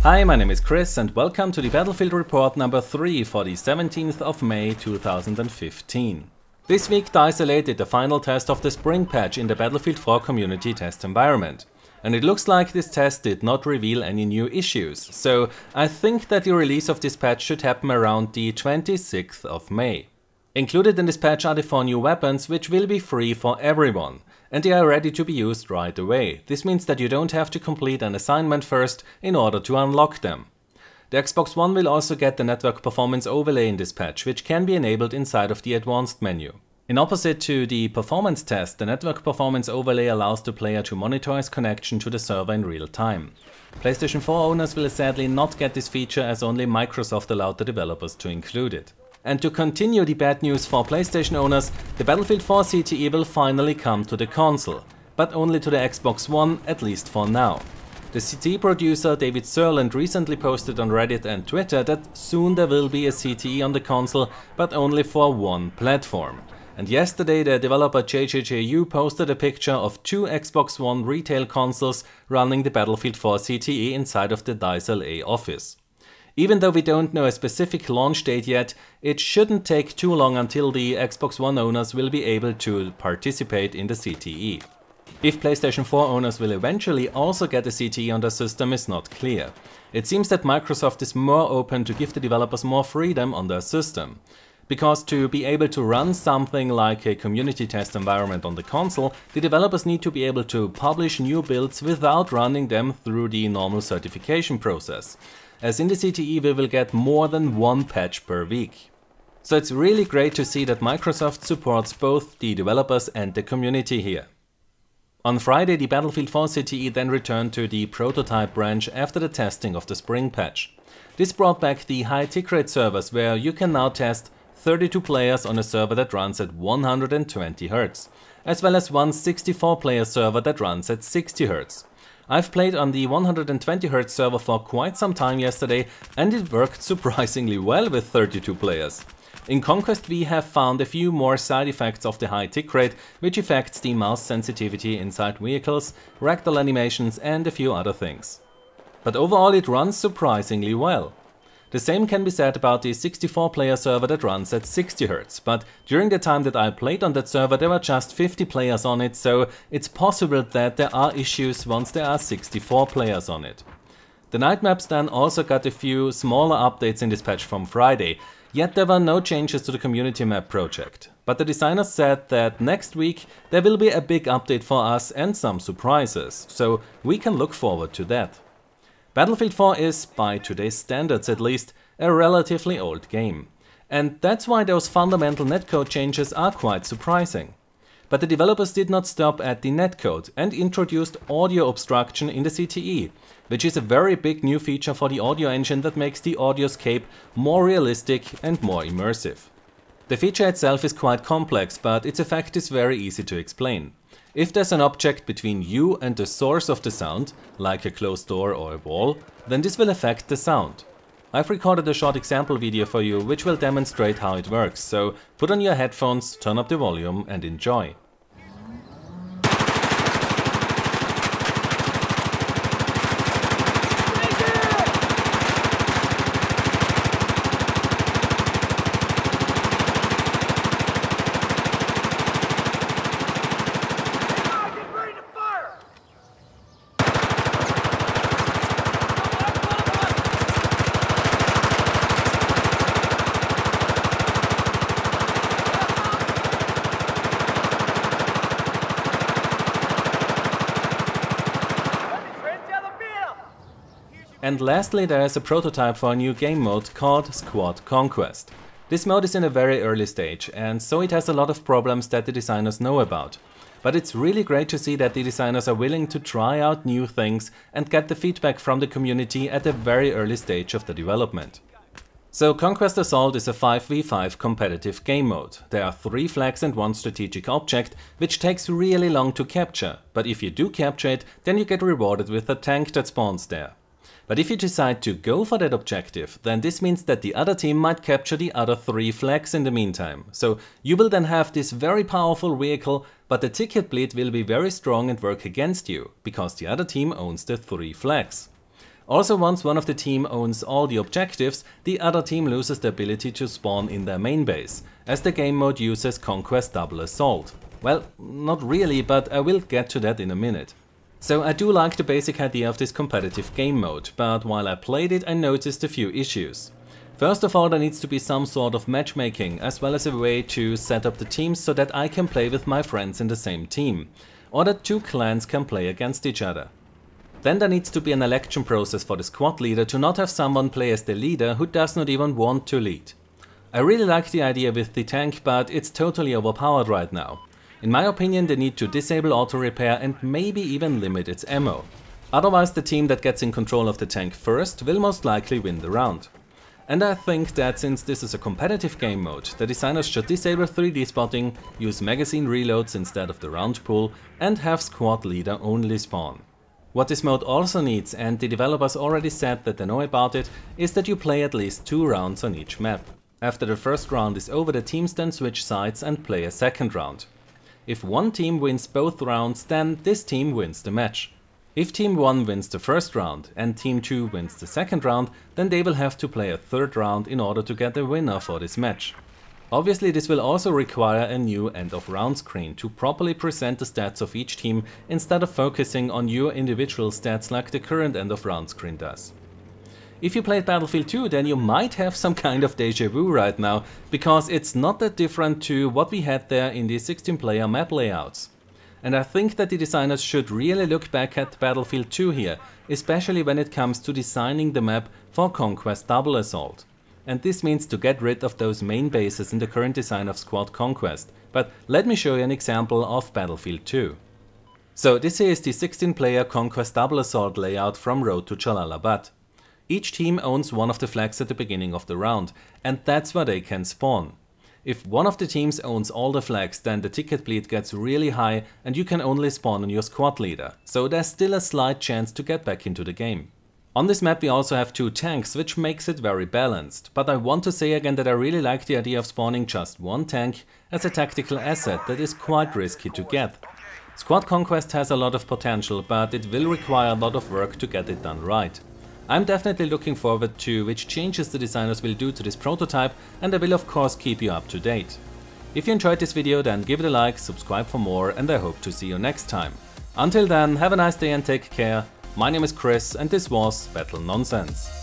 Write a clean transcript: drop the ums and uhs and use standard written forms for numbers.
Hi, my name is Chris and welcome to the Battlefield Report number 3 for the 17th of May 2015. This week DICE did the final test of the spring patch in the Battlefield 4 community test environment. And it looks like this test did not reveal any new issues, so I think that the release of this patch should happen around the 26th of May. Included in this patch are the 4 new weapons, which will be free for everyone, and they are ready to be used right away. This means that you don't have to complete an assignment first in order to unlock them. The Xbox One will also get the network performance overlay in this patch, which can be enabled inside of the advanced menu. In opposite to the performance test, the network performance overlay allows the player to monitor his connection to the server in real time. PlayStation 4 owners will sadly not get this feature, as only Microsoft allowed the developers to include it. And to continue the bad news for PlayStation owners, the Battlefield 4 CTE will finally come to the console, but only to the Xbox One, at least for now. The CTE producer David Sirland recently posted on Reddit and Twitter that soon there will be a CTE on the console, but only for one platform. And yesterday the developer JJJU posted a picture of 2 Xbox One retail consoles running the Battlefield 4 CTE inside of the DICE LA office. Even though we don't know a specific launch date yet, it shouldn't take too long until the Xbox One owners will be able to participate in the CTE. If PlayStation 4 owners will eventually also get a CTE on their system is not clear. It seems that Microsoft is more open to give the developers more freedom on their system. Because to be able to run something like a community test environment on the console, the developers need to be able to publish new builds without running them through the normal certification process. As in the CTE we will get more than one patch per week. So it's really great to see that Microsoft supports both the developers and the community here. On Friday the Battlefield 4 CTE then returned to the prototype branch after the testing of the spring patch. This brought back the high tick rate servers, where you can now test 32 players on a server that runs at 120 Hz, as well as one 64 player server that runs at 60 Hz. I've played on the 120 Hz server for quite some time yesterday, and it worked surprisingly well with 32 players. In Conquest we have found a few more side effects of the high tick rate, which affects the mouse sensitivity inside vehicles, ragdoll animations and a few other things. But overall it runs surprisingly well. The same can be said about the 64 player server that runs at 60 Hz, but during the time that I played on that server there were just 50 players on it, so it's possible that there are issues once there are 64 players on it. The night maps then also got a few smaller updates in this patch from Friday, yet there were no changes to the community map project. But the designers said that next week there will be a big update for us and some surprises, so we can look forward to that. Battlefield 4 is, by today's standards at least, a relatively old game. And that's why those fundamental netcode changes are quite surprising. But the developers did not stop at the netcode and introduced audio obstruction in the CTE, which is a very big new feature for the audio engine that makes the audioscape more realistic and more immersive. The feature itself is quite complex, but its effect is very easy to explain. If there's an object between you and the source of the sound, like a closed door or a wall, then this will affect the sound. I've recorded a short example video for you which will demonstrate how it works, so put on your headphones, turn up the volume and enjoy. And lastly there is a prototype for a new game mode called Squad Conquest. This mode is in a very early stage, and so it has a lot of problems that the designers know about. But it's really great to see that the designers are willing to try out new things and get the feedback from the community at a very early stage of the development. So Conquest Assault is a 5v5 competitive game mode. There are 3 flags and 1 strategic object, which takes really long to capture, but if you do capture it, then you get rewarded with a tank that spawns there. But if you decide to go for that objective, then this means that the other team might capture the other 3 flags in the meantime. So you will then have this very powerful vehicle, but the ticket bleed will be very strong and work against you, because the other team owns the 3 flags. Also, once one of the team owns all the objectives, the other team loses the ability to spawn in their main base, as the game mode uses Conquest Double Assault. Well, not really, but I will get to that in a minute. So I do like the basic idea of this competitive game mode, but while I played it I noticed a few issues. First of all, there needs to be some sort of matchmaking, as well as a way to set up the teams so that I can play with my friends in the same team, or that two clans can play against each other. Then there needs to be an election process for the squad leader to not have someone play as the leader who does not even want to lead. I really like the idea with the tank, but it's totally overpowered right now. In my opinion, they need to disable auto repair and maybe even limit its ammo. Otherwise the team that gets in control of the tank first will most likely win the round. And I think that since this is a competitive game mode, the designers should disable 3D spotting, use magazine reloads instead of the round pool, and have squad leader only spawn. What this mode also needs, and the developers already said that they know about it, is that you play at least 2 rounds on each map. After the first round is over, the teams then switch sides and play a second round. If one team wins both rounds, then this team wins the match. If Team 1 wins the first round and Team 2 wins the second round, then they will have to play a third round in order to get a winner for this match. Obviously this will also require a new end of round screen to properly present the stats of each team instead of focusing on your individual stats like the current end of round screen does. If you played Battlefield 2, then you might have some kind of déjà vu right now, because it's not that different to what we had there in the 16-player map layouts. And I think that the designers should really look back at Battlefield 2 here, especially when it comes to designing the map for Conquest Double Assault. And this means to get rid of those main bases in the current design of Squad Conquest. But let me show you an example of Battlefield 2. So this here is the 16-player Conquest Double Assault layout from Road to Jalalabad. Each team owns one of the flags at the beginning of the round, and that's where they can spawn. If one of the teams owns all the flags, then the ticket bleed gets really high and you can only spawn on your squad leader, so there's still a slight chance to get back into the game. On this map we also have 2 tanks, which makes it very balanced, but I want to say again that I really like the idea of spawning just one tank as a tactical asset that is quite risky to get. Squad Conquest has a lot of potential, but it will require a lot of work to get it done right. I'm definitely looking forward to which changes the designers will do to this prototype, and I will of course keep you up to date. If you enjoyed this video, then give it a like, subscribe for more, and I hope to see you next time. Until then, have a nice day and take care. My name is Chris and this was Battle Nonsense.